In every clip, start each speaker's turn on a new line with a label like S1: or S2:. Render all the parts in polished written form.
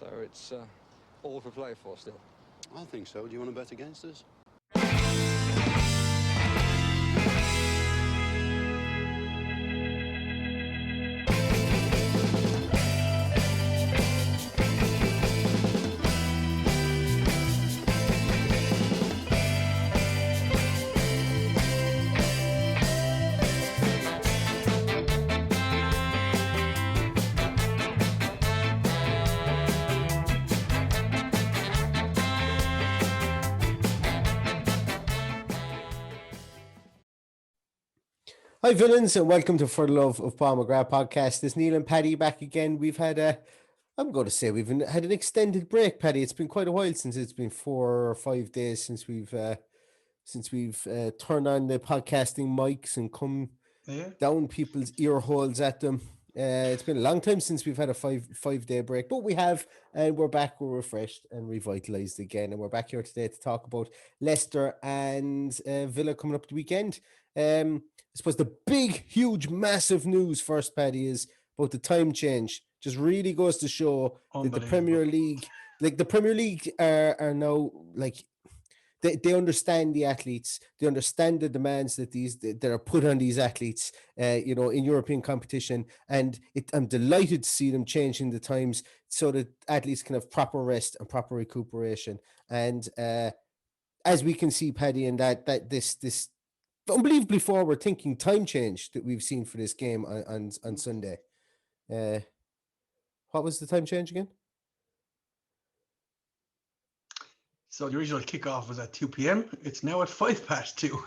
S1: So it's all for play for still.
S2: I think so. Do you want to bet against us?
S3: Hi, villains, and welcome to For the Love of Paul McGrath podcast. It's Neil and Paddy back again. We've had I'm going to say we've had an extended break, Paddy. It's been quite a while since it's been 4 or 5 days since we've turned on the podcasting mics and come down people's ear holes at them. It's been a long time since we've had a five-day break, but we have, and we're back. We're refreshed and revitalized again, and we're back here today to talk about Leicester and Villa coming up the weekend. I suppose the big, huge, massive news first, Paddy, is about the time change. Just really goes to show that the Premier League, are now like they understand the athletes. They understand the demands that are put on these athletes, in European competition. And I'm delighted to see them changing the times so that athletes can have proper rest and proper recuperation. And as we can see, Paddy, in that this unbelievably forward thinking time change that we've seen for this game on Sunday. What was the time change again?
S4: So the original kickoff was at 2 p.m. It's now at 2:05.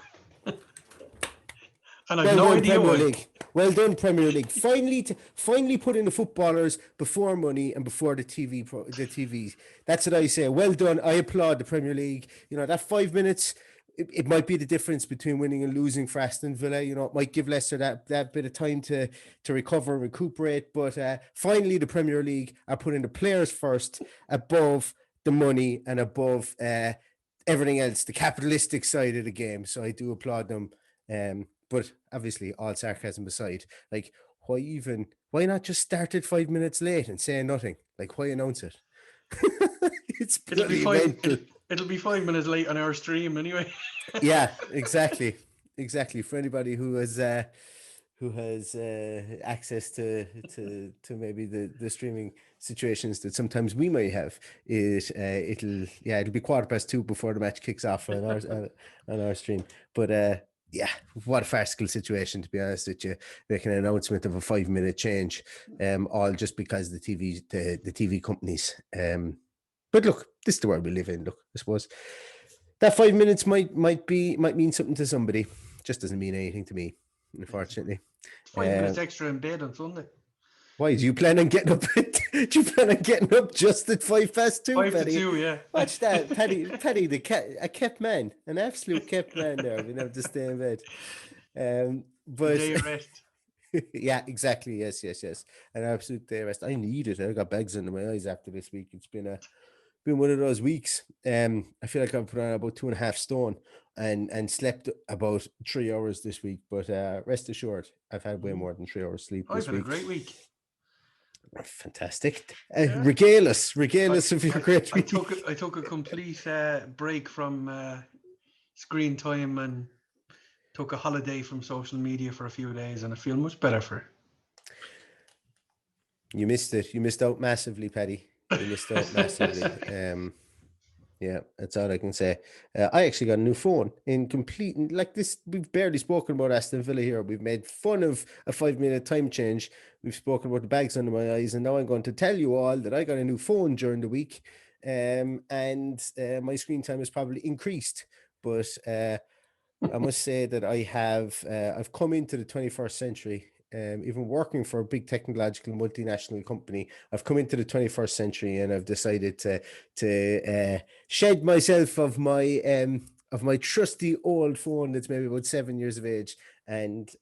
S4: And I've no idea why.
S3: Well done, Premier League. Finally putting the footballers before money and before the TV. That's what I say. Well done. I applaud the Premier League. That 5 minutes, it might be the difference between winning and losing for Aston Villa. It might give Leicester that bit of time to recover and recuperate. But finally, the Premier League are putting the players first above the money and above everything else, the capitalistic side of the game. So I do applaud them. But obviously, all sarcasm aside, like why not just start it 5 minutes late and say nothing? Like, why announce it?
S4: It'll be fine. It'll be 5 minutes late on our stream anyway.
S3: Yeah, exactly. For anybody who has access to maybe the streaming situations that sometimes we may have, it'll be 2:15 before the match kicks off on our stream. But what a farcical situation, to be honest with you, making an announcement of a 5 minute change, all just because the TV companies. But look, this is the world we live in. Look, I suppose that 5 minutes might mean something to somebody. Just doesn't mean anything to me, unfortunately.
S4: 5 minutes extra in bed on Sunday.
S3: Why do you plan on getting up? Do you plan on getting up just at 2:05?
S4: 5
S3: Paddy?
S4: to 2, yeah.
S3: Watch that, Paddy, a kept man, an absolute kept man there. We never to stay in bed. But
S4: day of rest.
S3: Yeah, exactly. Yes. An absolute day of rest. I need it. I got bags under my eyes after this week. It's been one of those weeks. I feel like I've put on about 2.5 stone and slept about 3 hours this week. But rest assured, I've had way more than 3 hours sleep this week.
S4: I've had a great week.
S3: Fantastic. Regale us of your great week.
S4: I took a complete break from screen time and took a holiday from social media for a few days, and I feel much better for it.
S3: You missed it. You missed out massively, Paddy. You missed out massively. Yeah, that's all I can say. I actually got a new phone in complete, like this. We've barely spoken about Aston Villa here. We've made fun of a 5 minute time change. We've spoken about the bags under my eyes, and now I'm going to tell you all that I got a new phone during the week, and my screen time has probably increased. But I must say that I've come into the 21st century. Even working for a big technological multinational company, I've come into the 21st century, and I've decided to shed myself of my trusty old phone that's maybe about 7 years of age, and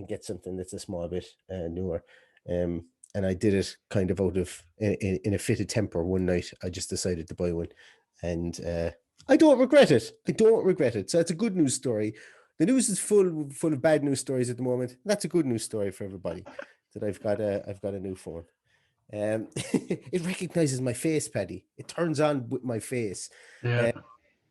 S3: get something that's a small bit newer. And I did it kind of out of in a fit of temper one night. I just decided to buy one, and I don't regret it. So it's a good news story. The news is full of bad news stories at the moment. That's a good news story for everybody, that I've got a new phone. It recognizes my face, Paddy. It turns on with my face.
S4: Yeah.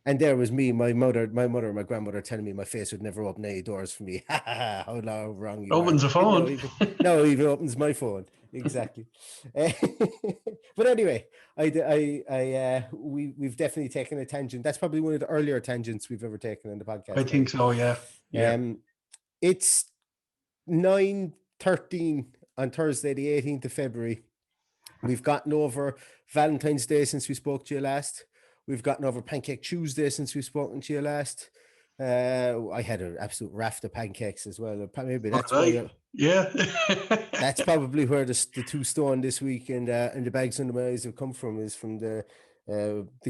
S3: And there was me, my mother, and my grandmother telling me my face would never open any doors for me. Ha ha ha! How wrong you
S4: Opens
S3: are.
S4: the phone.
S3: No, even opens my phone. Exactly. But anyway, we've definitely taken a tangent. That's probably one of the earlier tangents we've ever taken in the podcast.
S4: I think so. Yeah. Yeah.
S3: It's 9:13 on Thursday, the 18th of February. We've gotten over Valentine's Day since we spoke to you last. We've gotten over Pancake Tuesday since we've spoken to you last. I had an absolute raft of pancakes as well. Maybe that's why.
S4: Yeah.
S3: That's probably where the 2 stone this week and the bags under my eyes have come from, is from the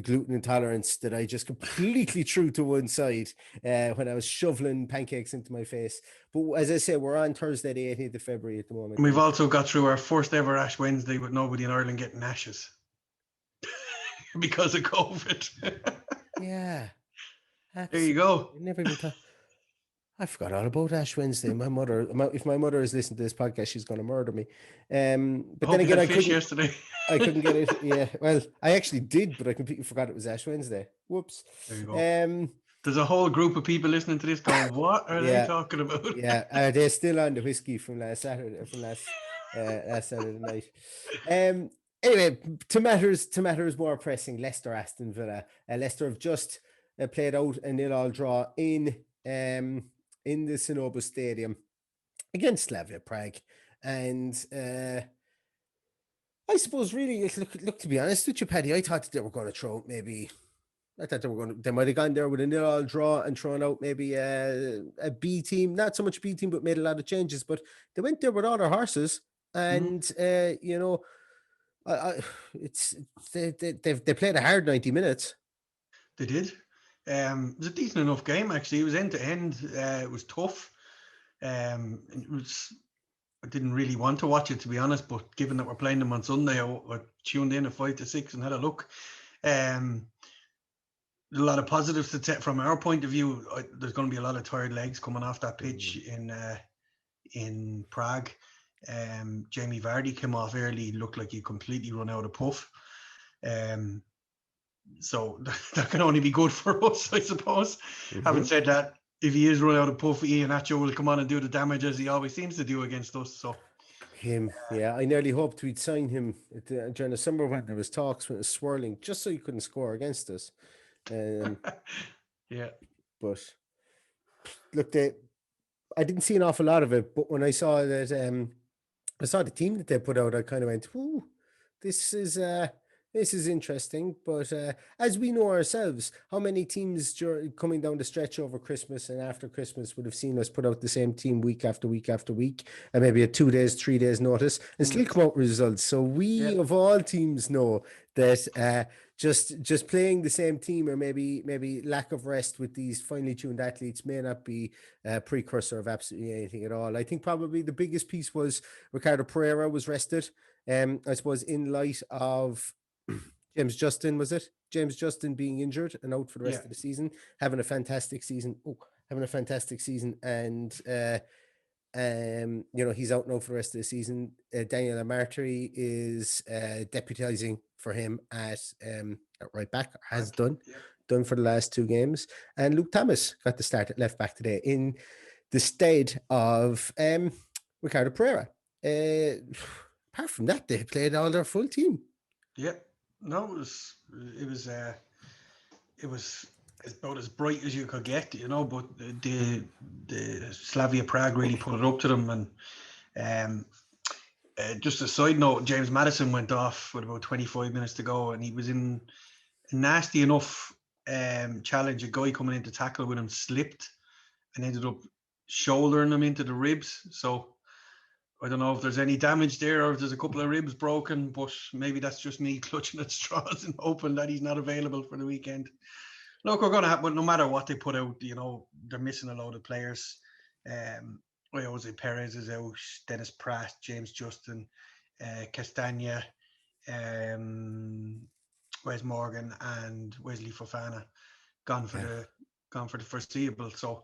S3: gluten intolerance that I just completely threw to one side when I was shoveling pancakes into my face. But as I say, we're on Thursday, the 18th of February at the moment.
S4: We've also got through our first ever Ash Wednesday with nobody in Ireland getting ashes because of COVID.
S3: Yeah.
S4: There you go.
S3: I never even thought. I forgot all about Ash Wednesday. My mother, if my mother is listening to this podcast, she's going to murder me. But then again, I couldn't.
S4: Yesterday.
S3: I couldn't get it. Yeah, well, I actually did, but I completely forgot it was Ash Wednesday. Whoops.
S4: There you go. There's a whole group of people listening to this going, "What are they talking about?"
S3: Yeah, are they still on the whiskey from last Saturday? From last Saturday night. Anyway, to matters more pressing. Leicester, Aston Villa. Leicester have just played out a 0-0 draw in the Cinnobo Stadium against Slavia Prague, and I suppose really, look, to be honest with you, Paddy, I thought that they were going to throw maybe. I thought they might have gone there with a 0-0 draw and thrown out maybe a B team, not so much B team, but made a lot of changes. But they went there with all their horses, and you know, they played a hard 90 minutes.
S4: They did. It was a decent enough game, actually. It was end to end. It was tough. I didn't really want to watch it, to be honest, but given that we're playing them on Sunday, I tuned in at 5 to 6 and had a look. A lot of positives to take from our point of view. There's going to be a lot of tired legs coming off that pitch in Prague. Jamie Vardy came off early, looked like he completely run out of puff. So that can only be good for us, I suppose. Having said that, if he is run out of puff, Ian Acho will come on and do the damage as he always seems to do against us. So
S3: I nearly hoped we'd sign him during the summer when there was talks, when it was swirling, just so he couldn't score against us.
S4: Yeah.
S3: But look, I didn't see an awful lot of it, but when I saw that, I saw the team that they put out, I kind of went, "Ooh, this is interesting." But as we know ourselves, how many teams coming down the stretch over Christmas and after Christmas would have seen us put out the same team week after week after week, and maybe at 2 days, 3 days notice, and still come out with results. So we, of all teams, know that just playing the same team, or maybe lack of rest with these finely tuned athletes, may not be a precursor of absolutely anything at all. I think probably the biggest piece was Ricardo Pereira was rested. I suppose in light of James Justin being injured and out for the rest of the season, having a fantastic season, and he's out now for the rest of the season. Daniel Amartey is deputizing for him at right back, has done for the last 2 games, and Luke Thomas got the start at left back today in the stead of Ricardo Pereira. Apart from that, they played all their full team.
S4: Yeah. No, it was about as bright as you could get, but the Slavia Prague really put it up to them. And just a side note, James Maddison went off with about 25 minutes to go, and he was in a nasty enough challenge. A guy coming in to tackle with him slipped and ended up shouldering him into the ribs. So I don't know if there's any damage there or if there's a couple of ribs broken, but maybe that's just me clutching at straws and hoping that he's not available for the weekend. Look, we're going to have, but no matter what they put out, they're missing a load of players. Jose Perez is out, Dennis Pratt, James Justin, Castagna, Wes Morgan, and Wesley Fofana gone for the foreseeable. So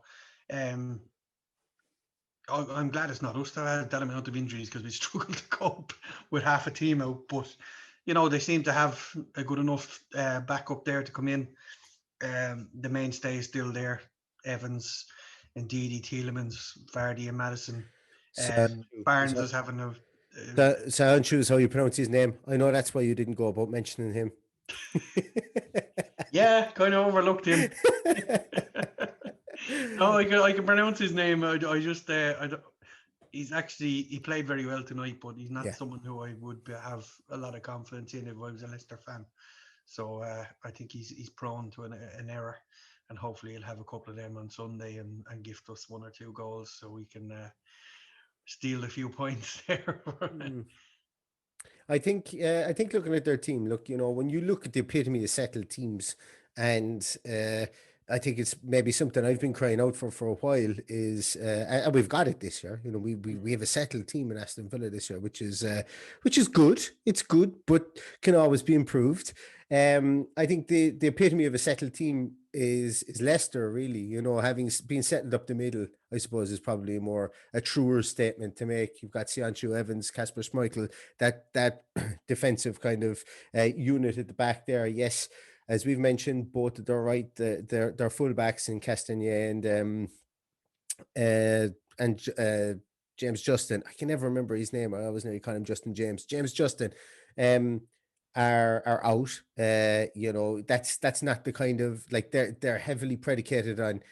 S4: I'm glad it's not us that had that amount of injuries because we struggled to cope with half a team out. But, they seem to have a good enough backup there to come in. The mainstay is still there. Evans, Ndidi, Tielemans, Vardy and Madison. Barnes is having a...
S3: Sancho is how you pronounce his name. I know that's why you didn't go about mentioning him.
S4: Yeah, kind of overlooked him. No, I can pronounce his name. I just he played very well tonight, but he's not someone who I would have a lot of confidence in if I was a Leicester fan. So I think he's prone to an error, and hopefully he'll have a couple of them on Sunday and gift us 1 or 2 goals so we can steal a few points there.
S3: I think looking at their team, look, when you look at the epitome of settled teams, and I think it's maybe something I've been crying out for a while is, and we've got it this year. We have a settled team in Aston Villa this year, which is good. It's good, but can always be improved. I think the epitome of a settled team is Leicester, really. Having been settled up the middle, I suppose, is probably a truer statement to make. You've got Sancho, Evans, Kasper Schmeichel, that defensive kind of unit at the back there. Yes, as we've mentioned, both their right, their fullbacks in Castagne and James Justin. I can never remember his name. I always nearly call him Justin James. James Justin. Are out. That's not the kind of, like, they're heavily predicated on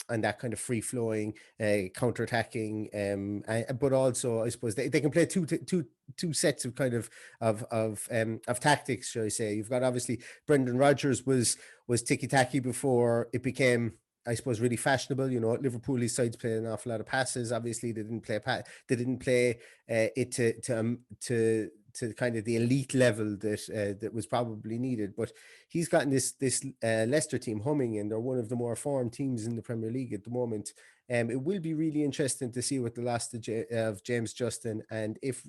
S3: that kind of free flowing, counter attacking, but also I suppose they can play two sets of kind of tactics, shall I say. You've got, obviously, Brendan Rodgers was ticky tacky before it became, I suppose, really fashionable. At Liverpool, his sides played an awful lot of passes. Obviously, they didn't play it to kind of the elite level that was probably needed. But he's gotten this Leicester team humming, and they're one of the more formed teams in the Premier League at the moment. It will be really interesting to see what the last of James Justin, and if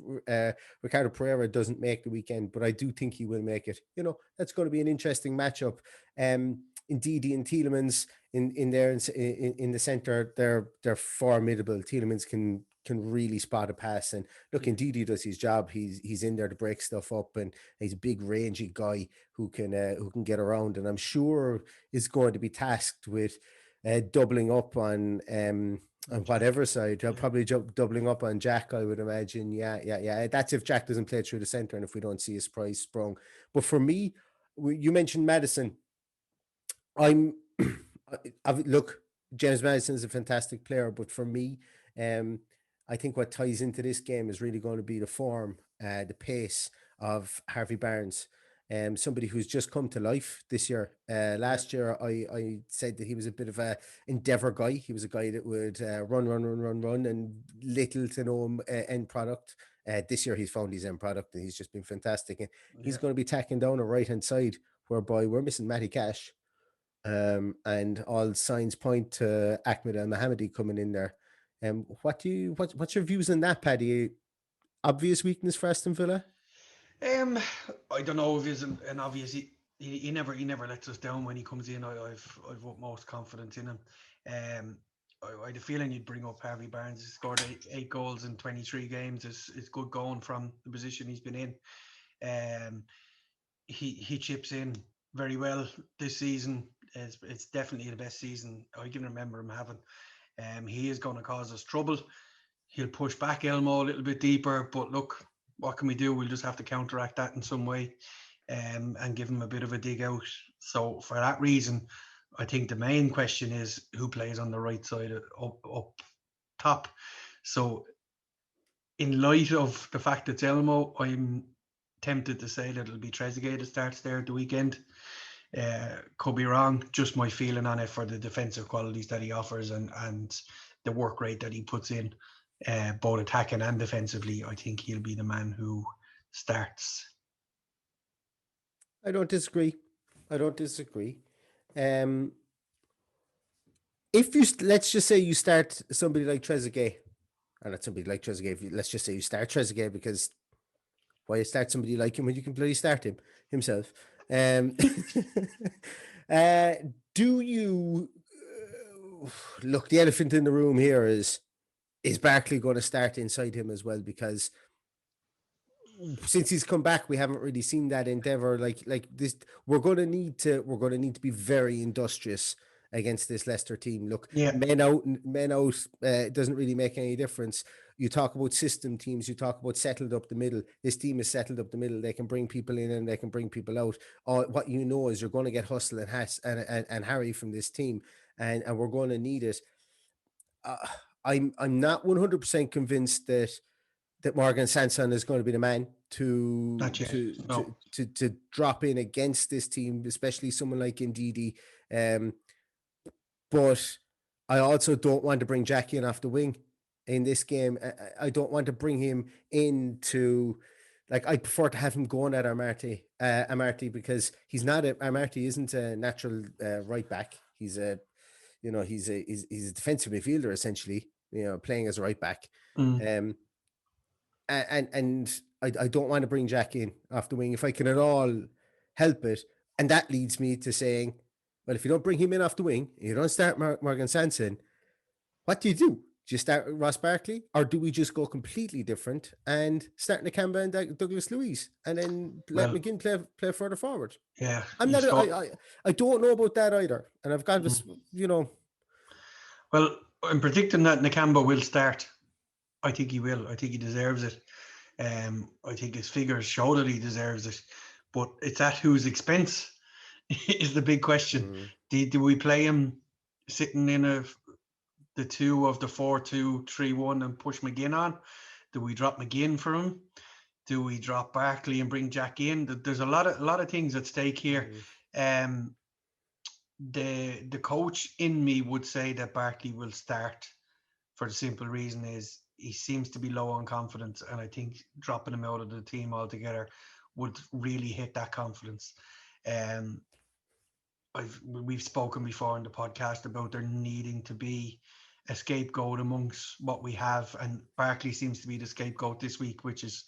S3: Ricardo Pereira doesn't make the weekend, but I do think he will make it. That's going to be an interesting matchup. Ndidi and Tielemans in the center, they're formidable. Tielemans can really spot a pass, and look, Ndidi does his job. He's in there to break stuff up, and he's a big rangy guy who can get around, and I'm sure is going to be tasked with doubling up on whatever side. Probably doubling up on Jack, I would imagine. Yeah. That's if Jack doesn't play through the center and if we don't see a surprise sprung. But for me, you mentioned Madison. Look, James Madison is a fantastic player, but for me, I think what ties into this game is really going to be the form, the pace of Harvey Barnes. Somebody who's just come to life this year. Last year, I said that he was a bit of a endeavour guy. He was a guy that would run, and little to no end product. This year, he's found his end product, and he's just been fantastic. And he's going to be tacking down a right-hand side, whereby we're missing Matty Cash. And all signs point to Ahmed El Mohammadi coming in there. What's your views on that, Paddy? Obvious weakness for Aston Villa?
S4: I don't know if it's an obvious. He never lets us down when he comes in. I've utmost confidence in him. I had a feeling you'd bring up Harvey Barnes. He scored eight goals in 23 games. It's good going from the position he's been in. He chips in very well this season. It's definitely the best season I can remember him having. He is going to cause us trouble. He'll push back Elmo a little bit deeper, but look, what can we do? We'll just have to counteract that in some way, and give him a bit of a dig out. So for that reason, I think the main question is who plays on the right side up top. So in light of the fact it's Elmo, I'm tempted to say that it'll be Trezeguet that starts there at the weekend. Could be wrong. Just my feeling on it for the defensive qualities that he offers and the work rate that he puts in, both attacking and defensively. I think he'll be the man who starts.
S3: I don't disagree. If you let's just say you start somebody like Trezeguet, or not somebody like Trezeguet. Let's just say you start Trezeguet, because why you start somebody like him when you can bloody start him himself? Do you look, the elephant in the room here is Barkley going to start inside him as well? Because since he's come back, we haven't really seen that endeavor. Like this, we're going to need to be very industrious against this Leicester team. Look,
S4: Yeah.
S3: men out, doesn't really make any difference. You talk about system teams, you talk about settled up the middle. This team is settled up the middle. They can bring people in and they can bring people out. What you know is you're going to get hustle and Harry from this team, and we're going to need it. I'm not 100% convinced that Morgan Sanson is going to be the man to drop in against this team, especially someone like Ndidi. But I also don't want to bring Jackie in off the wing in this game. I don't want to bring him into, like, I prefer to have him going at Amartey because Amartey isn't a natural right back. He's a defensive midfielder essentially, playing as a right back. And I don't want to bring Jack in off the wing if I can at all help it. And that leads me to saying, well, if you don't bring him in off the wing, you don't start Morgan Sanson, what do? Do you start Ross Barkley, or do we just go completely different and start Nakamba and Douglas Luiz and then let McGinn play further forward?
S4: Yeah,
S3: I don't know about that either, and I've got this,
S4: Well, I'm predicting that Nakamba will start. I think he will. I think he deserves it. I think his figures show that he deserves it, but it's at whose expense is the big question. Do we play him sitting in the 2 of the 4-2-3-1 and push McGinn on? Do we drop McGinn for him? Do we drop Barkley and bring Jack in? There's a lot of things at stake here. The coach in me would say that Barkley will start for the simple reason is he seems to be low on confidence, and I think dropping him out of the team altogether would really hit that confidence. We've spoken before in the podcast about there needing to be a scapegoat amongst what we have, and Barkley seems to be the scapegoat this week, which is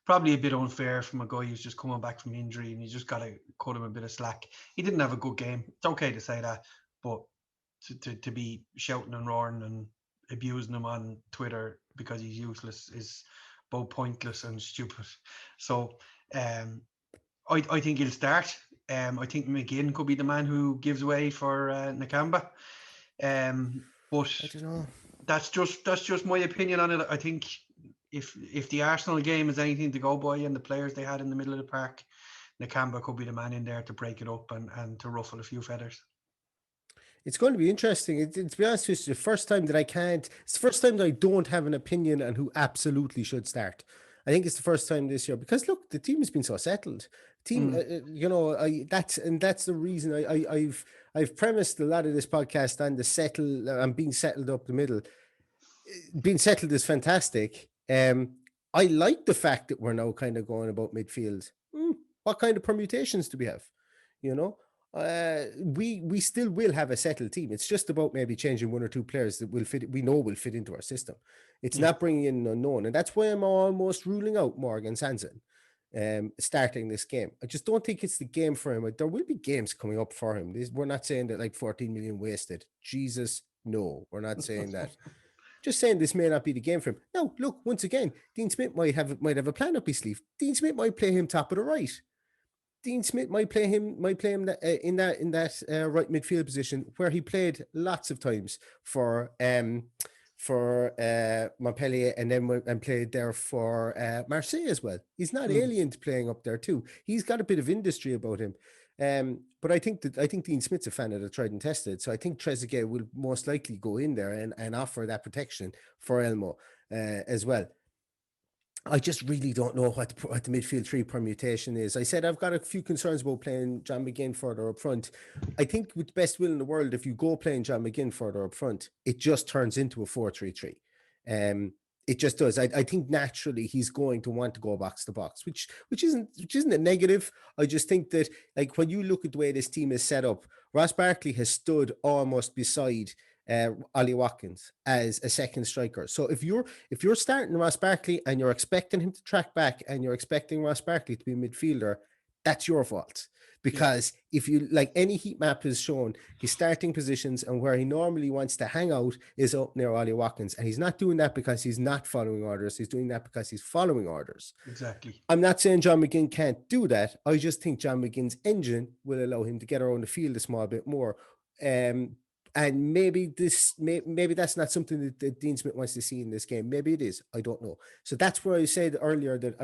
S4: probably a bit unfair from a guy who's just coming back from injury, and you just got to cut him a bit of slack. He didn't have a good game. It's okay to say that, but to be shouting and roaring and abusing him on Twitter because he's useless is both pointless and stupid. So I think he'll start. I think McGinn could be the man who gives way for Nakamba. But
S3: I don't know.
S4: That's just my opinion on it. I think if the Arsenal game is anything to go by and the players they had in the middle of the park, Nakamba could be the man in there to break it up and to ruffle a few feathers.
S3: It's going to be interesting. To be honest with you, it's the first time that I don't have an opinion on who absolutely should start. I think it's the first time this year because look, the team has been so settled. That's the reason I've premised a lot of this podcast on being settled up the middle. Being settled is fantastic. I like the fact that we're now kind of going about midfield. What kind of permutations do we have? We still will have a settled team. It's just about maybe changing 1 or 2 players that will fit into our system. It's not bringing in an unknown, and that's why I'm almost ruling out Morgan Sanson starting this game. I just don't think it's the game for him. There will be games coming up for him. We're not saying that like 14 million wasted. Jesus, no, we're not saying that. Just saying this may not be the game for him. Now, look, once again, Dean Smith might have a plan up his sleeve. Dean Smith might play him top of the right. Dean Smith might play him in that right midfield position where he played lots of times for Montpellier and played there for Marseille as well. He's not alien to playing up there too. He's got a bit of industry about him. But I think Dean Smith's a fan of the tried and tested. So I think Trezeguet will most likely go in there and offer that protection for Elmo as well. I just really don't know what the midfield 3 permutation is. I said I've got a few concerns about playing John McGinn further up front. I think with the best will in the world, if you go playing John McGinn further up front, it just turns into a 4-3-3. It just does. I think naturally he's going to want to go box to box, which isn't a negative. I just think that like when you look at the way this team is set up, Ross Barkley has stood almost beside Ollie Watkins as a second striker. So if you're starting Ross Barkley and you're expecting him to track back and you're expecting Ross Barkley to be a midfielder, that's your fault. Because if you, like, any heat map has shown, his starting positions and where he normally wants to hang out is up near Ollie Watkins. And he's not doing that because he's not following orders. He's doing that because he's following orders.
S4: Exactly.
S3: I'm not saying John McGinn can't do that. I just think John McGinn's engine will allow him to get around the field a small bit more. And maybe that's not something that Dean Smith wants to see in this game. Maybe it is. I don't know. So that's where I said earlier that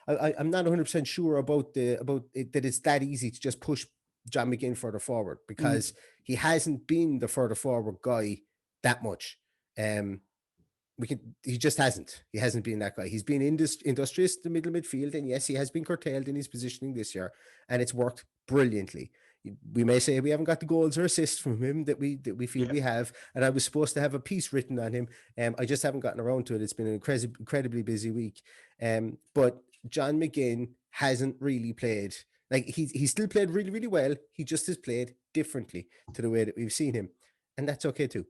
S3: I'm not 100% sure about it, that it's that easy to just push John McGinn further forward, because he hasn't been the further forward guy that much. He just hasn't. He hasn't been that guy. He's been industrious in the middle midfield, and yes, he has been curtailed in his positioning this year, and it's worked brilliantly. We may say we haven't got the goals or assists from him that we feel we have, and I was supposed to have a piece written on him. I just haven't gotten around to it. It's been an incredibly busy week. But John McGinn hasn't really played. Like, he still played really, really well. He just has played differently to the way that we've seen him, and that's okay too.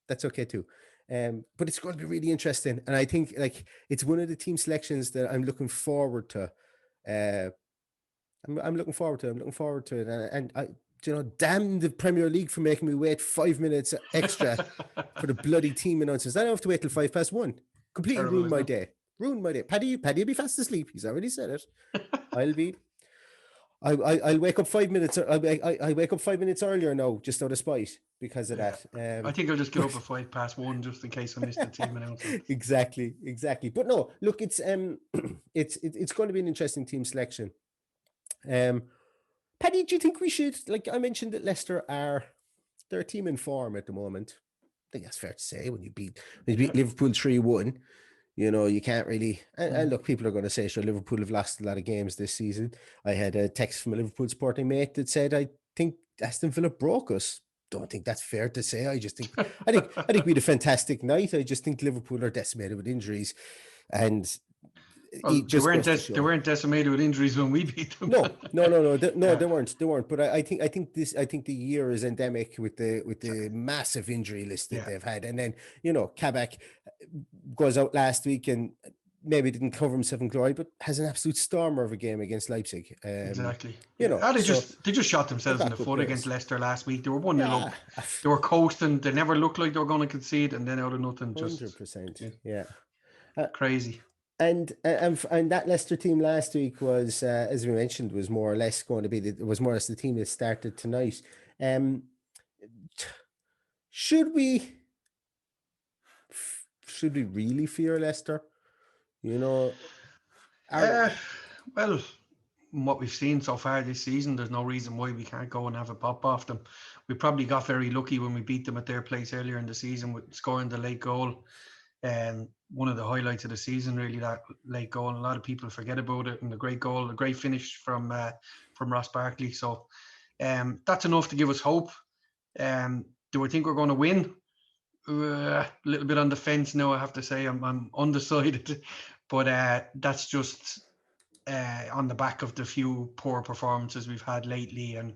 S3: But it's going to be really interesting, and I think, like, it's one of the team selections that I'm looking forward to. I'm looking forward to it, and I, damn the Premier League for making me wait 5 minutes extra for the bloody team announcers. I don't have to wait till 1:05. Completely ruined my day. Paddy will be fast asleep. He's already said it. I'll wake up 5 minutes. I wake up 5 minutes earlier now, just out of spite, because of that.
S4: I think I'll just get up at 1:05 just in case I missed the team announcement.
S3: Exactly. But no, look, it's going to be an interesting team selection. Paddy, do you think we should, like, I mentioned that Leicester they're a team in form at the moment. I think that's fair to say. When you beat Liverpool 3-1, you can't really, and look, people are going to say, sure, Liverpool have lost a lot of games this season. I had a text from a Liverpool supporting mate that said, I think Aston Villa broke us. Don't think that's fair to say. I think we had a fantastic night. I just think Liverpool are decimated with injuries, and
S4: they weren't decimated with injuries when we beat them.
S3: No, they weren't. But I think the year is endemic with the massive injury list that they've had. And then, Kabak goes out last week and maybe didn't cover himself in glory, but has an absolute stormer of a game against Leipzig.
S4: Exactly. They just shot themselves in the foot against Leicester last week. They were 1-0 up. They were coasting. They never looked like they were going to concede, and then out of nothing, just
S3: 100%.
S4: Crazy.
S3: And that Leicester team last week was, as we mentioned, was more or less going to be the team that started tonight. Should we really fear Leicester?
S4: Well, what we've seen so far this season, there's no reason why we can't go and have a pop off them. We probably got very lucky when we beat them at their place earlier in the season with scoring the late goal. One of the highlights of the season, really, that late goal. And a lot of people forget about it. And the great goal, a great finish from Ross Barkley. So that's enough to give us hope. Do I think we're going to win? A little bit on the fence now, I have to say. I'm undecided. But that's just on the back of the few poor performances we've had lately. And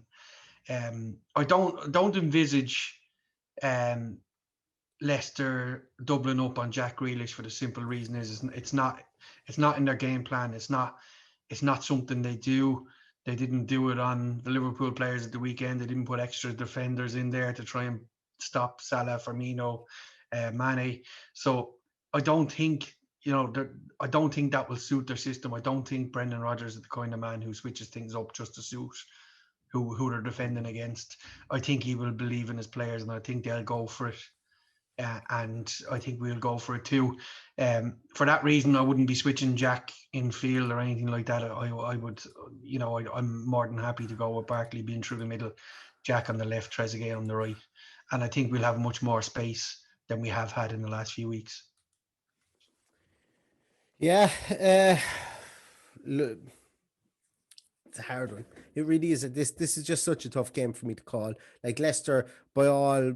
S4: I don't envisage Leicester doubling up on Jack Grealish for the simple reason is it's not in their game plan. It's not something they do. They didn't do it on the Liverpool players at the weekend. They didn't put extra defenders in there to try and stop Salah, Firmino, Mane. So I don't think that will suit their system. I don't think Brendan Rodgers is the kind of man who switches things up just to suit who they're defending against. I think he will believe in his players, and I think they'll go for it. And I think we'll go for it too. For that reason, I wouldn't be switching Jack in field or anything like that. I would, I'm more than happy to go with Barkley being through the middle, Jack on the left, Trezeguet on the right. And I think we'll have much more space than we have had in the last few weeks.
S3: Yeah. Look, it's a hard one. It really is. This is just such a tough game for me to call. Like, Leicester, by all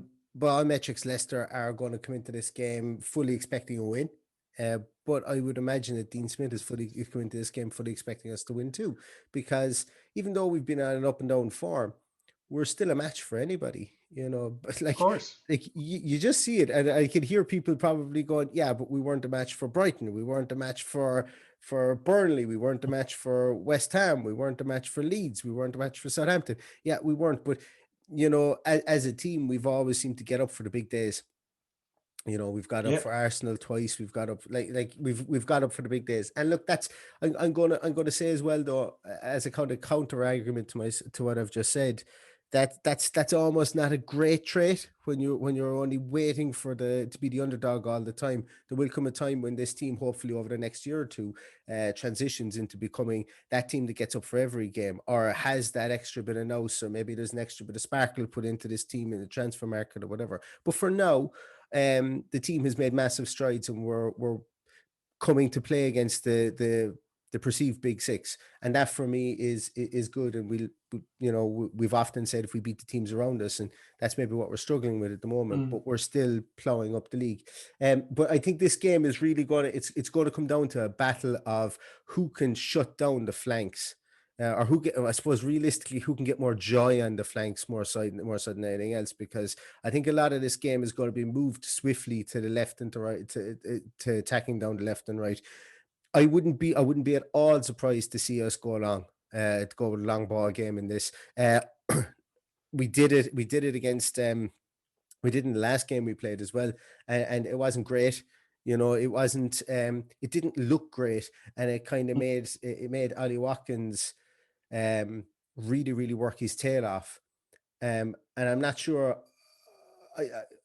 S3: metrics, Leicester are going to come into this game fully expecting a win. But I would imagine that Dean Smith is coming into this game fully expecting us to win too, because even though we've been on an up and down form, we're still a match for anybody, But like, of course, like you just see it, and I could hear people probably going, "Yeah, but we weren't a match for Brighton. We weren't a match for for Burnley. We weren't a match for West Ham. We weren't a match for Leeds. We weren't a match for Southampton. Yeah, we weren't. But, you know, as a team, we've always seemed to get up for the big days. You know, we've got up for Arsenal twice. We've got up we've got up for the big days. And look, that's I'm gonna say as well, though, as a kind of counter argument to what I've just said, that's almost not a great trait when you're only waiting to be the underdog all the time. There will come a time when this team, hopefully over the next year or two, transitions into becoming that team that gets up for every game, or has that extra bit of nous, or maybe there's an extra bit of sparkle put into this team in the transfer market or whatever. But for now, the team has made massive strides, and we're coming to play against the perceived big six, and that for me is good. And we've often said if we beat the teams around us, and that's maybe what we're struggling with at the moment, but we're still plowing up the league. But I think this game is really it's going to come down to a battle of who can shut down the flanks. Or I suppose realistically, who can get more joy on the flanks more so than anything else, because I think a lot of this game is going to be moved swiftly to the left and to right, to attacking down the left and right. I wouldn't be at all surprised to see us go with a long ball game in this. We did it against we did in the last game we played as well, and it wasn't great. You know, it wasn't it didn't look great, and it kind of made Ollie Watkins really, really work his tail off. And I'm not sure.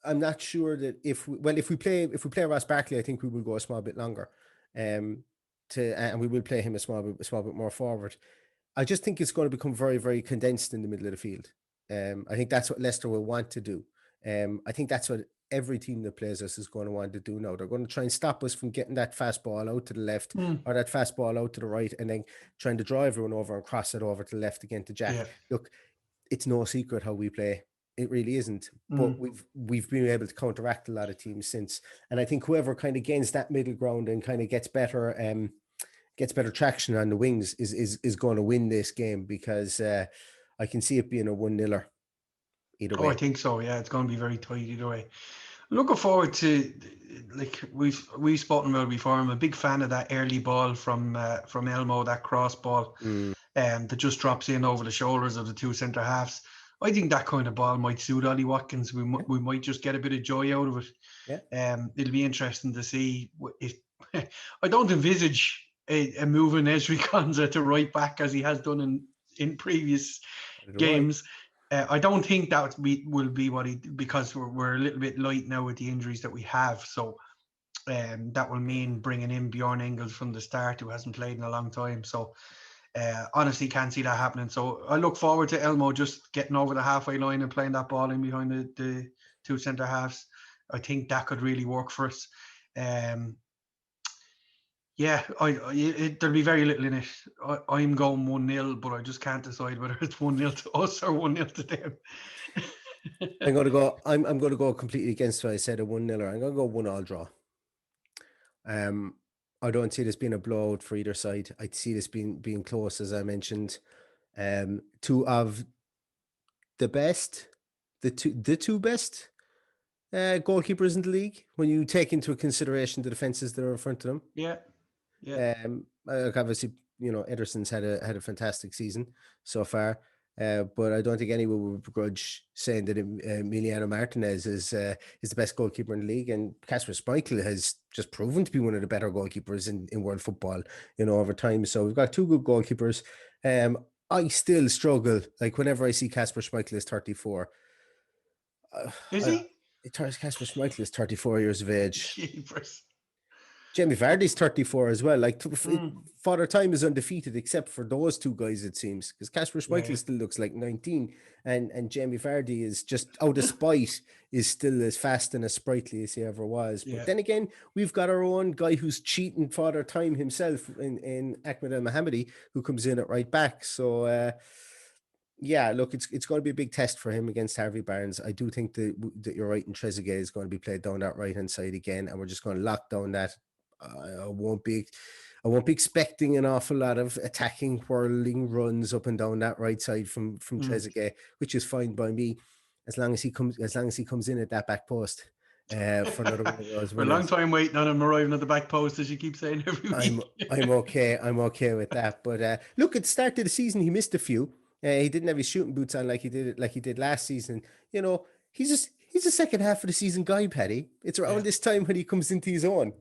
S3: I'm not sure that if we play Ross Barkley, I think we will go a small bit longer. And we will play him a small bit more forward. I just think it's going to become very, very condensed in the middle of the field. I think that's what Leicester will want to do. I think that's what every team that plays us is going to want to do now. They're going to try and stop us from getting that fast ball out to the left or that fast ball out to the right, and then trying to draw everyone over and cross it over to the left again to Jack. Yeah. Look, it's no secret how we play. It really isn't. But we've been able to counteract a lot of teams since. And I think whoever kind of gains that middle ground and kind of gets better traction on the wings is going to win this game, because I can see it being a 1-0 either way.
S4: I think so. Yeah, it's going to be very tight either way. Looking forward to, like we've spoken about before, I'm a big fan of that early ball from Elmo, that cross ball that just drops in over the shoulders of the two centre halves. I think that kind of ball might suit Ollie Watkins. We might just get a bit of joy out of it. Yeah. It'll be interesting to see. I don't envisage a moving Ezri Konsa to right back as he has done in previous games. I don't think that will be what because we're a little bit light now with the injuries that we have. So that will mean bringing in Bjorn Engels from the start, who hasn't played in a long time. So honestly, can't see that happening. So I look forward to Elmo just getting over the halfway line and playing that ball in behind the two centre halves. I think that could really work for us. There'll be very little in it. I'm going 1-0, but I just can't decide whether it's 1-0 to us or 1-0 to them.
S3: I'm going to go completely against what I said, a 1-0. I'm going to go 1-1 draw. I don't see this being a blowout for either side. I see this being close, as I mentioned. Two of the best, the two best goalkeepers in the league, when you take into consideration the defenses that are in front of them.
S4: Yeah.
S3: Obviously, you know, Ederson's had a fantastic season so far, but I don't think anyone would begrudge saying that Emiliano Martinez is the best goalkeeper in the league, and Kasper Schmeichel has just proven to be one of the better goalkeepers in world football, you know, over time. So we've got two good goalkeepers. I still struggle, like, whenever I see Kasper Schmeichel is 34.
S4: Is he?
S3: Kasper Schmeichel is 34 years of age.
S4: Jeepers.
S3: Jamie Vardy's 34 as well. Like, Father Time is undefeated except for those two guys, it seems, because Kasper Schmeichel still looks like 19, and Jamie Vardy is just out of spite is still as fast and as sprightly as he ever was. But then again, we've got our own guy who's cheating Father Time himself in Ahmed El Mohammadi, who comes in at right back. So look, it's going to be a big test for him against Harvey Barnes. I do think that you're right, and Trezeguet is going to be played down that right hand side again, and we're just going to lock down that. I won't be expecting an awful lot of attacking, whirling runs up and down that right side from Trezeguet, which is fine by me, as long as he comes in at that back post. for another one of those
S4: For a long
S3: winners.
S4: time waiting on him arriving at the back post, as you keep saying every week.
S3: I'm okay. I'm okay with that. But look, at the start of the season, he missed a few. He didn't have his shooting boots on like he did last season. You know, he's a second half of the season guy, Paddy. It's around this time when he comes into his own.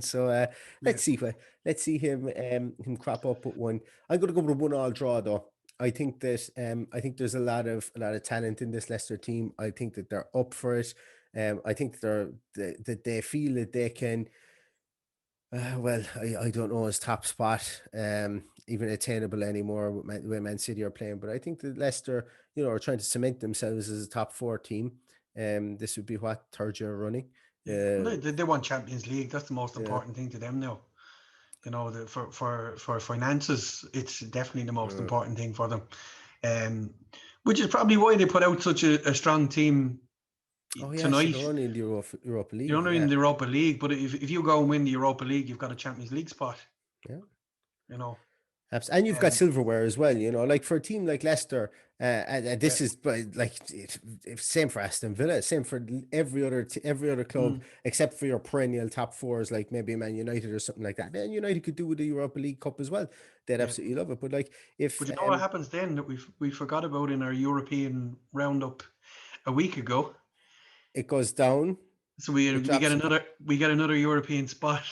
S3: So let's see him crop up with one. I'm going to go with a 1-1 draw though. I think that I think there's a lot of talent in this Leicester team. I think that they're up for it. I think that they feel that they can. I don't know his top spot even attainable anymore with Man City are playing, but I think that Leicester, are trying to cement themselves as a top 4 team. This would be what, third year running.
S4: They want Champions League. That's the most important thing to them now. For finances, it's definitely the most important thing for them. Which is probably why they put out such a strong team.
S3: Oh yeah,
S4: tonight.
S3: So they're only in the Europa League.
S4: You're only in the Europa League, but if you go and win the Europa League, you've got a Champions League spot.
S3: Yeah. And you've got silverware as well, like for a team like Leicester, and this is like same for Aston Villa, same for every other club except for your perennial top 4s, like maybe Man United or something like that. Man United could do with the Europa League Cup as well. They'd absolutely love it. But like
S4: but you know what happens then that we forgot about in our European roundup a week ago.
S3: It goes down.
S4: So we get another European spot.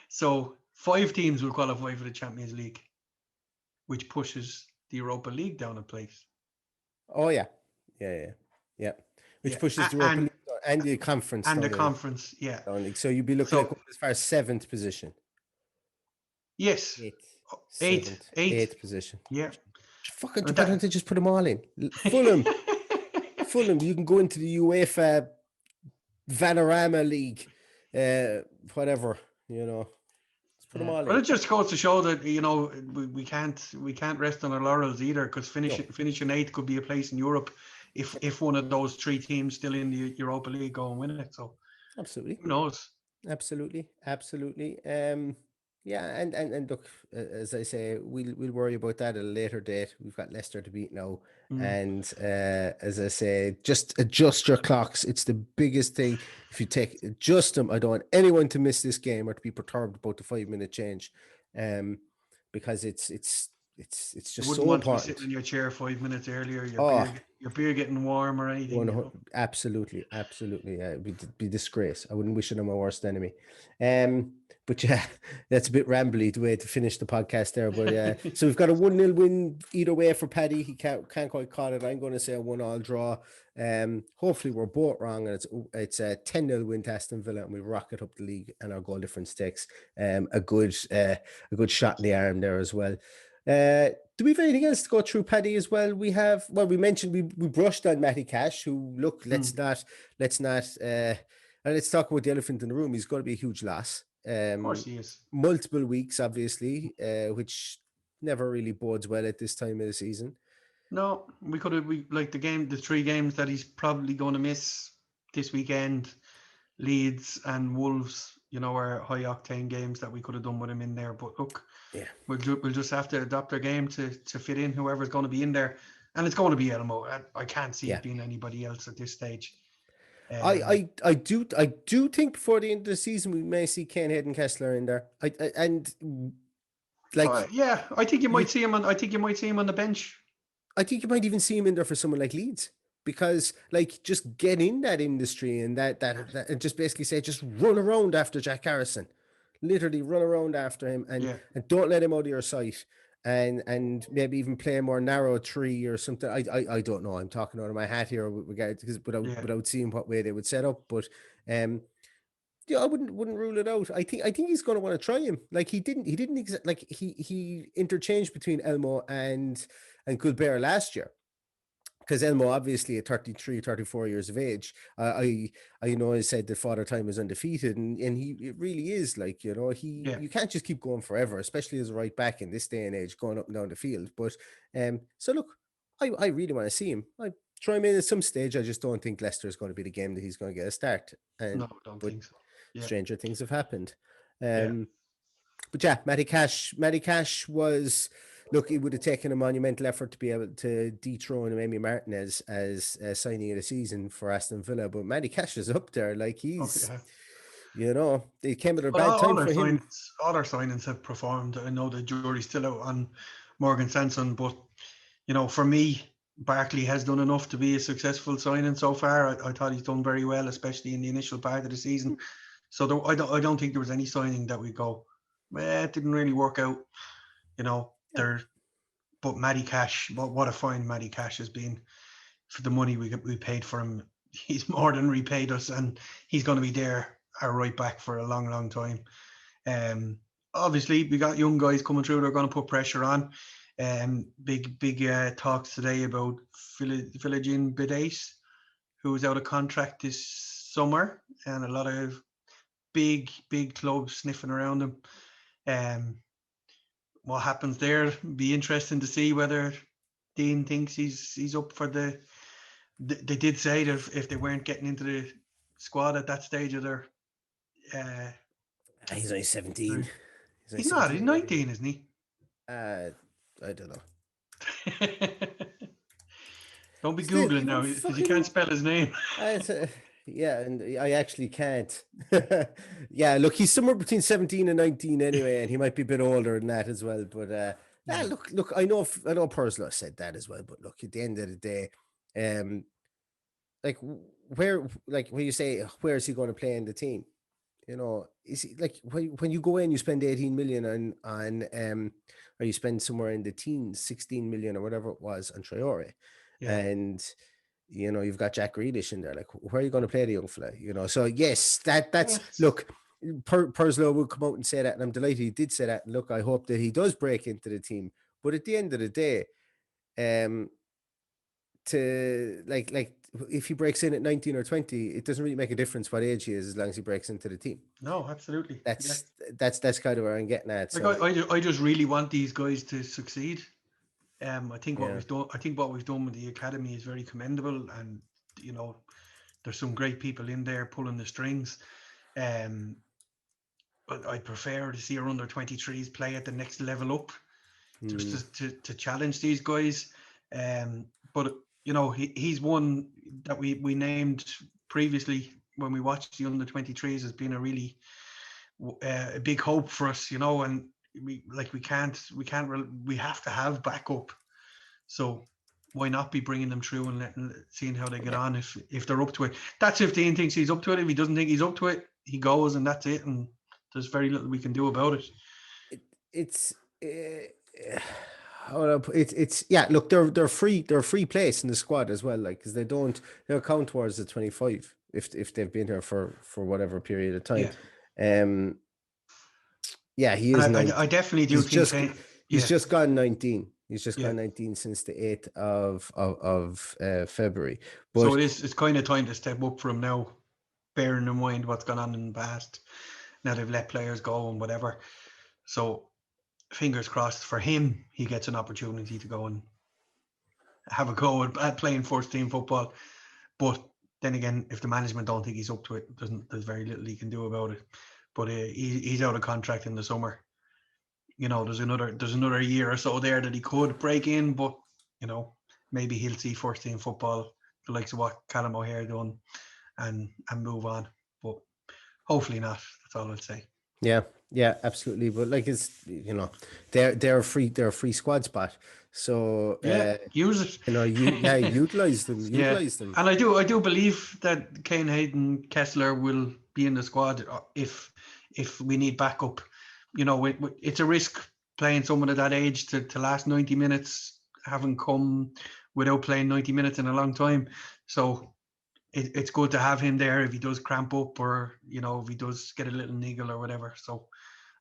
S4: So 5 teams will qualify for the Champions League, which pushes the Europa League down a place.
S3: Oh yeah. Which pushes the Europa League and the conference.
S4: And the conference,
S3: So you'd be looking at going as far as 7th position.
S4: Yes.
S3: 8th position.
S4: Yeah.
S3: Fucking, why don't they just put them all in? Fulham. You can go into the UEFA Vanarama League, whatever, Let's put them all in.
S4: But it just goes to show that we can't rest on our laurels either, because finishing 8th could be a place in Europe if one of those 3 teams still in the Europa League go and win it. So
S3: absolutely,
S4: who knows?
S3: Absolutely. Yeah, and look, as I say, we'll worry about that at a later date. We've got Leicester to beat now, and as I say, just adjust your clocks. It's the biggest thing. If you adjust them, I don't want anyone to miss this game or to be perturbed about the 5-minute change, because it's just so important.
S4: Want to be sitting in your chair 5 minutes earlier. Your beer getting warm or anything.
S3: Absolutely. It'd be disgrace. I wouldn't wish it on my worst enemy. But yeah, that's a bit rambly the way to finish the podcast there. But so we've got a 1-0 win either way for Paddy. He can't quite call it. I'm going to say a 1-1 draw. Hopefully we're both wrong, and it's a 10-0 win to Aston Villa, and we rocket up the league, and our goal difference takes a good shot in the arm there as well. Do we have anything else to go through, Paddy, as well? We mentioned we brushed on Matty Cash, who let's talk about the elephant in the room. He's going to be a huge loss.
S4: Of course he is.
S3: Multiple weeks, obviously, which never really bodes well at this time of the season.
S4: No, the 3 games that he's probably going to miss this weekend, Leeds and Wolves, are high octane games that we could have done with him in there. But look, we'll just have to adapt our game to fit in whoever's going to be in there, and it's going to be Elmo. I can't see it being anybody else at this stage.
S3: I do think before the end of the season we may see Kane, Hayden, Kessler in there. I think you might see him on. I think you might see him on the bench. I think you might even see him in there for someone like Leeds, because just get in that industry and that and just basically say just run around after Jack Harrison, literally run around after him and don't let him out of your sight. And maybe even play a more narrow 3 or something. I don't know. I'm talking out of my hat here without seeing what way they would set up. But I wouldn't rule it out. I think he's going to want to try him. Like he interchanged between Elmo and Gilbert last year. Because Elmo, obviously at 33, 34 years of age, I said that Father Time is undefeated, and it really is. You can't just keep going forever, especially as a right back in this day and age, going up and down the field. But so look, I really want to see him. I try him in at some stage. I just don't think Leicester is going to be the game that he's going to get a start.
S4: No, I don't think so.
S3: Stranger things have happened. But yeah, Matty Cash was look, it would have taken a monumental effort to be able to dethrone Amy Martinez as signing of the season for Aston Villa, but Matty Cash is up there. Like he's, it came at a
S4: But
S3: bad time for him.
S4: All our signings have performed. I know the jury's still out on Morgan Sanson, but for me, Barkley has done enough to be a successful signing so far. I thought he's done very well, especially in the initial part of the season. So I don't think there was any signing that we go, it didn't really work out. But Matty Cash, what a find Matty Cash has been for the money we paid for him. He's more than repaid us, and he's going to be there, our right back, for a long, long time. Obviously, we got young guys coming through. They're going to put pressure on. Big talks today about Philogene Bidace, who is out of contract this summer, and a lot of big clubs sniffing around him. What happens there? Be interesting to see whether Dean thinks he's up for the. They did say that if they weren't getting into the squad at that stage of their.
S3: He's only 17.
S4: He's not. He's 19, isn't he?
S3: I don't know.
S4: Don't be Googling now, because you can't spell his name.
S3: Yeah, and I actually can't. Yeah, look, he's somewhere between 17 and 19 anyway, and he might be a bit older than that as well. But look, I know Purslow said that as well. But look, at the end of the day, when you say where is he going to play in the team? Is he like when you go in, you spend 18 million on or you spend somewhere in the teens, 16 million or whatever it was on Traore, and you've got Jack Grealish in there. Like, where are you going to play the young fella? So yes, that's look. Purslow will come out and say that, and I'm delighted he did say that. And look, I hope that he does break into the team. But at the end of the day, to like if he breaks in at 19 or 20, it doesn't really make a difference what age he is, as long as he breaks into the team.
S4: No, absolutely.
S3: That's kind of where I'm getting at.
S4: So. I just really want these guys to succeed. I think what we've done with the academy is very commendable, and there's some great people in there pulling the strings. But I'd prefer to see our under 23s play at the next level up, just to challenge these guys. But he's one that we named previously when we watched the under 23s as being a really a big hope for us, and we have to have backup. So why not be bringing them through and seeing how they get on if they're up to it. That's if Dean thinks he's up to it. If he doesn't think he's up to it, he goes, and that's it. And there's very little we can do about it.
S3: Look, they're free place in the squad as well, like, because they'll count towards the 25 if they've been here for whatever period of time. He is.
S4: I definitely do think
S3: he's just gone 19. He's just gone 19 since the 8th of February. But,
S4: so it's kind of time to step up for him now, bearing in mind what's gone on in the past. Now they've let players go and whatever. So fingers crossed for him, he gets an opportunity to go and have a go at playing first team football. But then again, if the management don't think he's up to it, there's very little he can do about it. But he's out of contract in the summer. There's another year or so there that he could break in, but maybe he'll see first team football, the likes of what Callum O'Hare done, and move on. But hopefully not. That's all I'd say.
S3: Yeah, absolutely. But like, it's they're a free squad spot. So
S4: use it.
S3: Utilize them. Utilize them.
S4: And I do believe that Kane, Hayden, Kessler will be in the squad if we need backup. It's a risk playing someone at that age to last 90 minutes, having come without playing 90 minutes in a long time. So it's good to have him there if he does cramp up, or if he does get a little niggle or whatever. So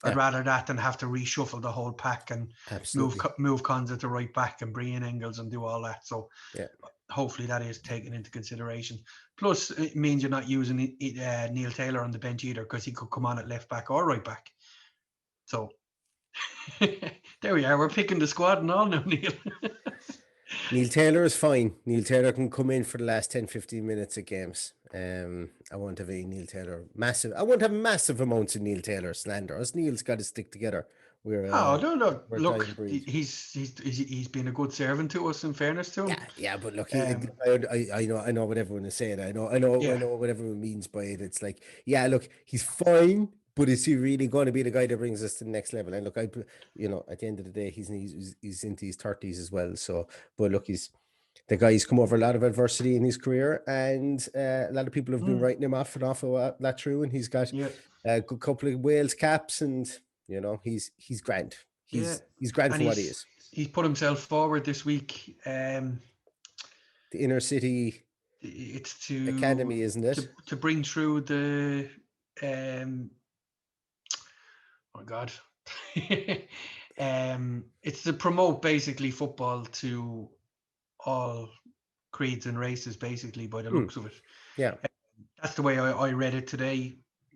S4: I'd rather that than have to reshuffle the whole pack and move Konza to right back and bring in Engels and do all that. So hopefully that is taken into consideration. Plus, it means you're not using Neil Taylor on the bench either, because he could come on at left back or right back. So there we are. We're picking the squad and all now, Neil.
S3: Neil Taylor is fine. Neil Taylor can come in for the last 10-15 minutes of games. I won't have a Neil Taylor massive amounts of Neil Taylor slander. As Neil's got to stick together We're
S4: Oh no!
S3: we're a
S4: Look,
S3: dying breed.
S4: he's been a good servant to us. In fairness to him,
S3: Yeah, but look,
S4: um,
S3: I know what everyone is saying. I know
S4: yeah,
S3: what everyone means by it. It's like, yeah, look, he's fine, but is he really going to be the guy that brings us to the next level? And look, at the end of the day, he's into his 30s as well. So, but look, the guy's come over a lot of adversity in his career, and a lot of people have been
S4: mm,
S3: writing him off and off of that through, and he's got
S4: yeah,
S3: a good couple of Wales caps, and he's grand.
S4: yeah,
S3: He's grand
S4: and
S3: for what he is.
S4: he's put himself forward this week.
S3: The inner city
S4: It's
S3: academy, isn't it?
S4: to bring through the oh God. It's to promote basically football to all creeds and races, basically, by the looks of it.
S3: Yeah.
S4: That's the way I read it today.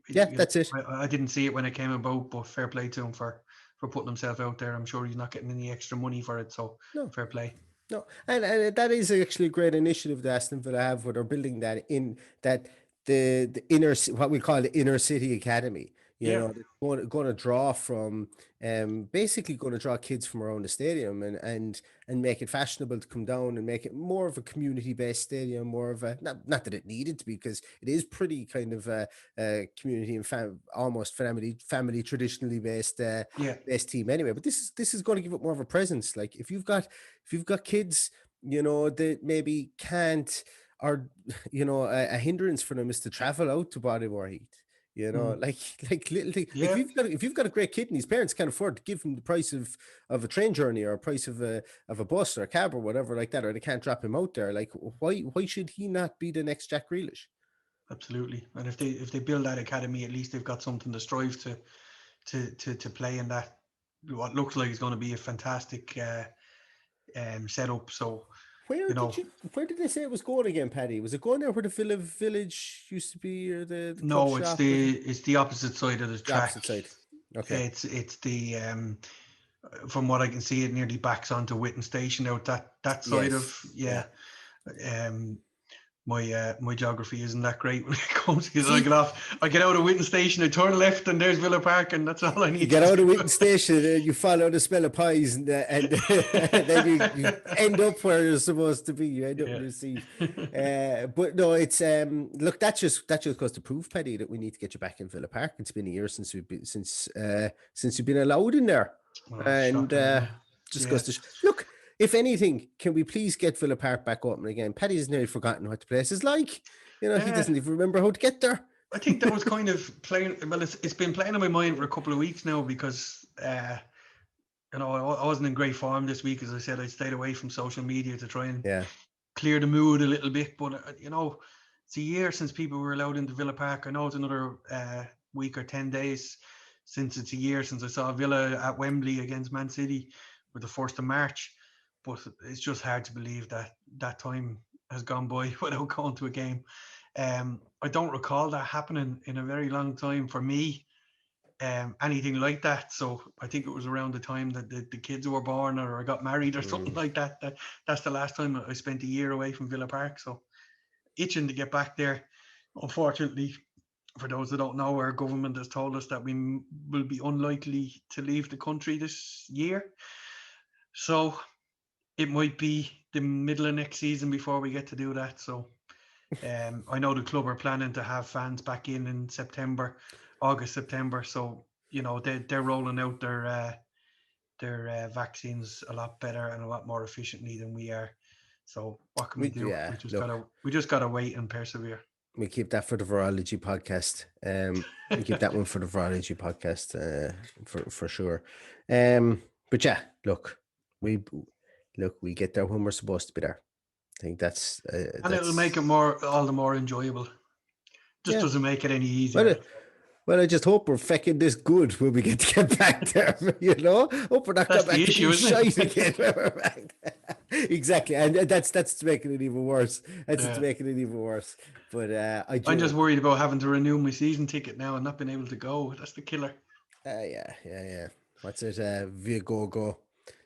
S3: Yeah, that's it.
S4: I didn't see it when it came about, but fair play to him for putting himself out there. I'm sure he's not getting any extra money for it, so
S3: No.
S4: fair play.
S3: No, and that is actually a great initiative that Aston Villa have, where they're building that in that the inner what we call the inner city academy.
S4: Yeah,
S3: They're going to draw from basically going to draw kids from around the stadium and make it fashionable to come down and make it more of a community based stadium, more of a not that it needed to be, because it is pretty kind of a community and almost family traditionally based
S4: yeah,
S3: based team anyway. But this is going to give it more of a presence. Like if you've got kids, that maybe can't, or a hindrance for them is to travel out to Bodymore Heath. Like little thing. Like
S4: yeah.
S3: if you've got a great kid and his parents can't afford to give him the price of a train journey or a price of a bus or a cab or whatever like that, or they can't drop him out there, like why should he not be the next Jack Grealish?
S4: Absolutely. And if they build that academy, at least they've got something to strive to play in that. What looks like is going to be a fantastic setup. So
S3: Where did they say it was going again, Paddy? Was it going there where the village used to be, or the club
S4: no, it's
S3: shop?
S4: the opposite side of the
S3: The
S4: track.
S3: opposite side. Okay.
S4: It's the from what I can see, it nearly backs onto Witten Station out that side of
S3: Yeah.
S4: My geography isn't that great when it comes, because
S3: See,
S4: I get out of Witten Station, I turn left, and there's Villa Park, and that's all I need.
S3: you get out of Witten Station and you follow the smell of pies, and then you end up where you're supposed to be. You end up in your seat. But no, it's look, that just goes to prove, Paddy, that we need to get you back in Villa Park. It's been a year since you've been allowed in there, and just goes to look. If anything, can we please get Villa Park back open again? Paddy's nearly forgotten what the place is like. He doesn't even remember how to get there.
S4: I think that was kind of playing. Well, it's been playing on my mind for a couple of weeks now, because I wasn't in great form this week. As I said, I stayed away from social media to try and clear the mood a little bit. But it's a year since people were allowed into Villa Park. I know it's another week or 10 days since it's a year since I saw Villa at Wembley against Man City with the 1st of March. But it's just hard to believe that time has gone by without going to a game. I don't recall that happening in a very long time for me, anything like that. So I think it was around the time that the kids were born, or I got married, or something like that. That's the last time I spent a year away from Villa Park. So itching to get back there. Unfortunately, for those that don't know, our government has told us that we will be unlikely to leave the country this year. So it might be the middle of next season before we get to do that. So I know the club are planning to have fans back in August, September. So, they're rolling out their vaccines a lot better and a lot more efficiently than we are. So what can we do?
S3: Yeah,
S4: we just gotta wait and persevere.
S3: We keep that for the virology podcast. We keep that one for the virology podcast, for sure. But yeah, look, we get there when we're supposed to be there. I think that's
S4: and it'll make it all the more enjoyable. Just doesn't make it any easier.
S3: Well, I just hope we're fecking this good when we get back there. Hope we're not
S4: that's
S3: going back
S4: the issue,
S3: to shite again when we're back there. Exactly, and that's making it even worse. It's making it even worse. But I'm
S4: just worried about having to renew my season ticket now and not being able to go. That's the killer.
S3: Yeah. What's it? Viagogo,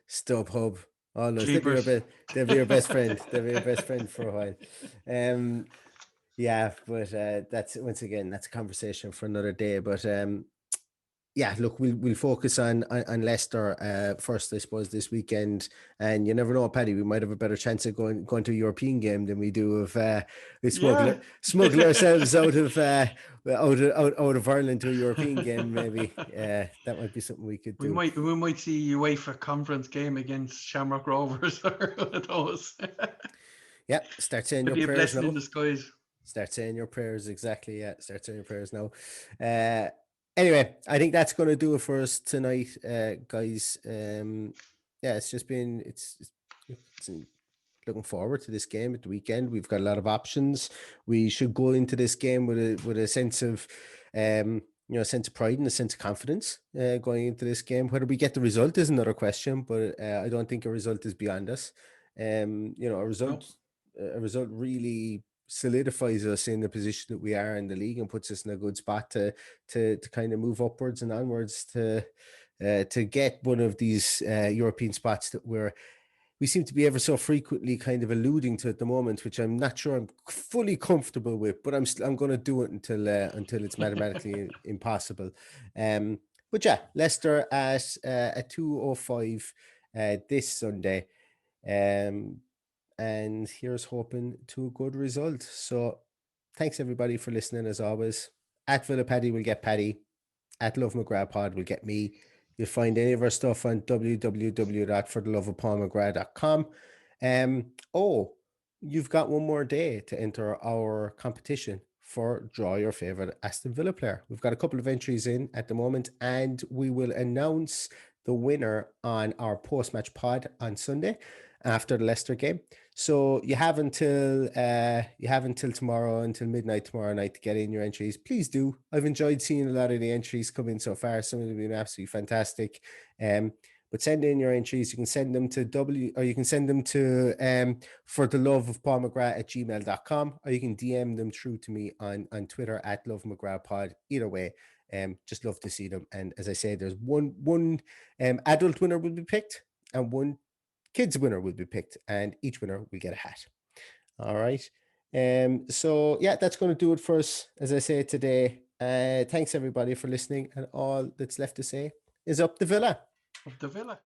S3: StubHub. All those. They'll be your best friend. They'll be your best friend for a while. Yeah, but that's once again, that's a conversation for another day. But yeah, look, we'll focus on Leicester first, I suppose, this weekend. And you never know, Paddy, we might have a better chance of going to a European game than we do of we
S4: Yeah.
S3: smuggle ourselves out of Ireland to a European game. Maybe that might be something we could
S4: We
S3: do.
S4: might see UEFA conference game against Shamrock Rovers or one of those.
S3: Yeah, start saying
S4: Could
S3: your
S4: be a
S3: prayers
S4: blessing
S3: now.
S4: in disguise.
S3: Start saying your prayers, exactly. Yeah, start saying your prayers now. Anyway, I think that's going to do it for us tonight, guys. Yeah, it's just been it's looking forward to this game at the weekend. We've got a lot of options. We should go into this game with a sense of a sense of pride and a sense of confidence going into this game. Whether we get the result is another question, but I don't think a result is beyond us. A result really solidifies us in the position that we are in the league and puts us in a good spot to kind of move upwards and onwards to get one of these European spots that we seem to be ever so frequently kind of alluding to at the moment, which I'm not sure I'm fully comfortable with, but I'm going to do it until it's mathematically impossible. But yeah, Leicester at 2:05 this Sunday. And here's hoping to a good result. So thanks everybody for listening as always. At Villa Paddy will get Paddy. At Love McGrath Pod will get me. You'll find any of our stuff on www.fortheloveofpaulmcgrath.com. You've got one more day to enter our competition for draw your favorite Aston Villa player. We've got a couple of entries in at the moment, and we will announce the winner on our post-match pod on Sunday after the Leicester game. So you have until tomorrow, until midnight tomorrow night to get in your entries. Please do. I've enjoyed seeing a lot of the entries come in so far. Some of them have been absolutely fantastic. But send in your entries. You can send them to for the love of Paul McGrath at gmail.com, or you can DM them through to me on Twitter at Love McGrath Pod. Either way, just love to see them. And as I say, there's one adult winner will be picked and one kids winner will be picked, and each winner will get a hat. All right. So yeah, that's going to do it for us, as I say today. Thanks everybody for listening, and all that's left to say is up the Villa.
S4: Of the Villa.